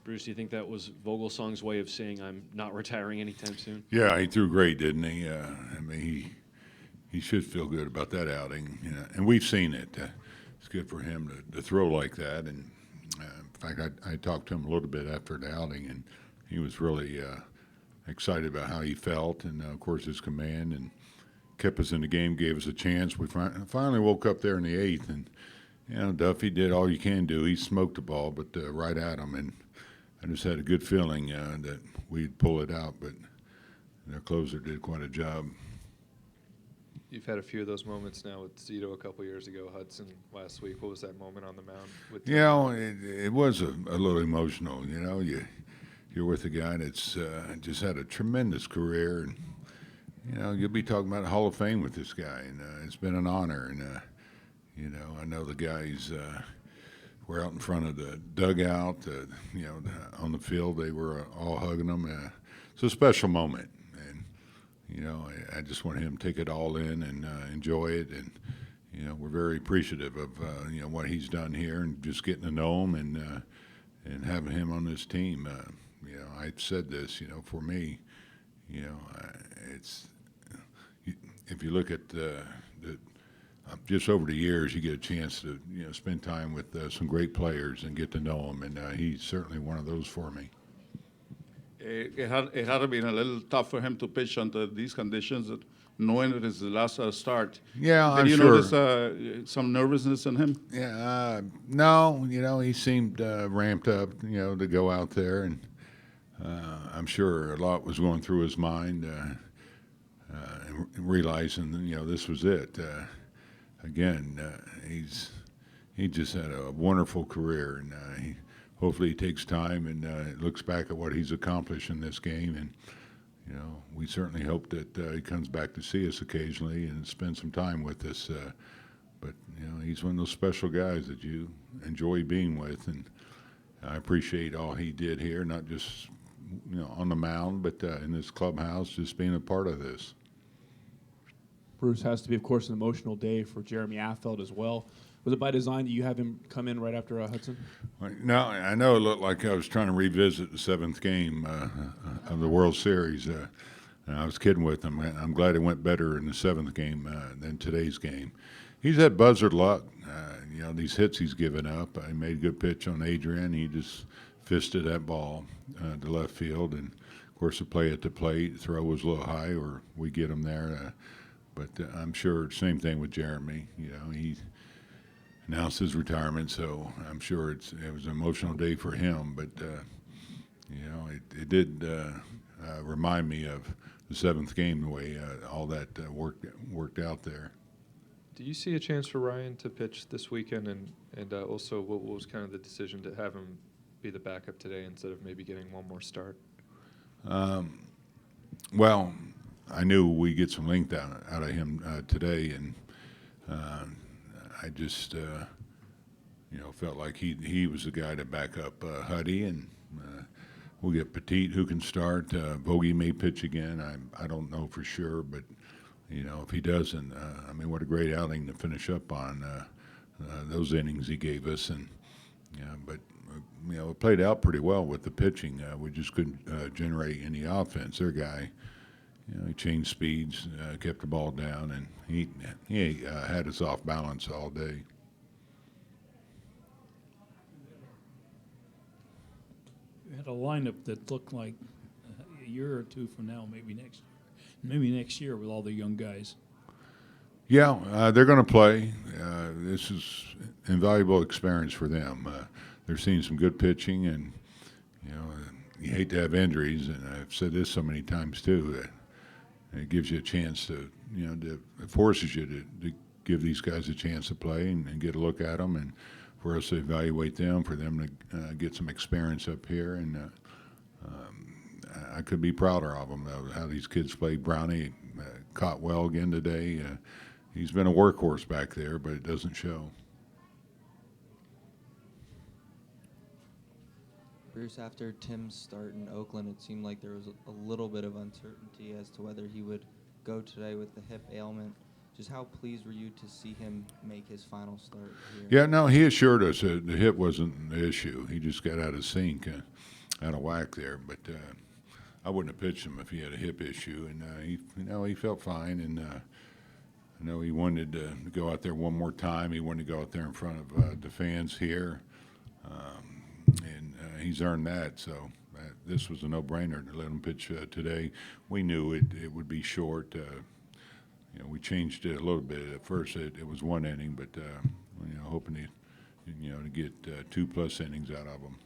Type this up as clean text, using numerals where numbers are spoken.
Bruce, do you think that was Vogelsong's way of saying I'm not retiring anytime soon? Yeah, he threw great, didn't he? I mean, he should feel good about that outing, you know, and we've seen it. It's good for him to throw like that. And in fact, I talked to him a little bit after the outing, and he was really excited about how he felt, and of course his command, and kept us in the game, gave us a chance. We finally woke up there in the eighth, and you know, Duffy did all you can do. He smoked the ball, but right at him, and I just had a good feeling that we'd pull it out, but their closer did quite a job. You've had a few of those moments now with Zito a couple years ago, Hudson last week. What was that moment on the mound? With You know, it was a little emotional. You know, you're with a guy that's just had a tremendous career, and you know, you'll be talking about Hall of Fame with this guy, and it's been an honor. And you know, I know the guys were out in front of the dugout. You know, on the field, they were all hugging him. It's a special moment, and you know, I just want him to take it all in and enjoy it. And you know, we're very appreciative of you know, what he's done here, and just getting to know him and having him on this team. You know, I've said this. You know, for me, you know, it's if you look at just over the years, you get a chance to, you know, spend time with some great players and get to know them, and he's certainly one of those for me. It had been a little tough for him to pitch under these conditions, knowing it is the last start. Yeah, Did I'm you sure. notice some nervousness in him? Yeah, no, you know, he seemed ramped up, you know, to go out there, and I'm sure a lot was going through his mind, and realizing, you know, this was it. Again, he just had a wonderful career, and hopefully he takes time and looks back at what he's accomplished in this game. And you know, we certainly hope that he comes back to see us occasionally and spend some time with us. But you know, he's one of those special guys that you enjoy being with, and I appreciate all he did here, not just, you know, on the mound, but in this clubhouse, just being a part of this. Bruce, has to be, of course, an emotional day for Jeremy Affeldt as well. Was it by design that you have him come in right after Hudson? No, I know it looked like I was trying to revisit the seventh game of the World Series. And I was kidding with him. I'm glad it went better in the seventh game than today's game. He's had buzzard luck. You know, these hits he's given up. I made a good pitch on Adrian. He just fisted that ball to left field. And, of course, the play at the plate, throw was a little high, or we get him there. But I'm sure same thing with Jeremy. You know, he announced his retirement, so I'm sure it was an emotional day for him. But you know, it did remind me of the seventh game, the way all that worked out there. Do you see a chance for Ryan to pitch this weekend? And also, what was kind of the decision to have him be the backup today instead of maybe getting one more start? Well, I knew we'd get some length out of him today, and I just, you know, felt like he was the guy to back up Huddy, and we'll get Petit, who can start. Bochy may pitch again. I don't know for sure, but you know, if he doesn't, I mean, what a great outing to finish up on those innings he gave us, and but you know, it played out pretty well with the pitching. We just couldn't generate any offense. Their guy. You know, he changed speeds, kept the ball down, and he had us off balance all day. You had a lineup that looked like a year or two from now, maybe next year with all the young guys. Yeah, they're going to play. This is invaluable experience for them. They're seeing some good pitching, and you know, you hate to have injuries, and I've said this so many times too. It gives you a chance to, you know, it forces you to give these guys a chance to play and get a look at them, and for us to evaluate them, for them to get some experience up here. And I could be prouder of them, how these kids played. Brownie caught well again today. He's been a workhorse back there, but it doesn't show. Bruce, after Tim's start in Oakland, it seemed like there was a little bit of uncertainty as to whether he would go today with the hip ailment. Just how pleased were you to see him make his final start here? Yeah, no, he assured us that the hip wasn't the issue. He just got out of sync, out of whack there. But I wouldn't have pitched him if he had a hip issue. And he felt fine. And I know he wanted to go out there one more time. He wanted to go out there in front of the fans here, and he's earned that. So this was a no-brainer to let him pitch today. We knew it would be short. We changed it a little bit. At first, it was one inning, but hoping to get 2+ innings out of him.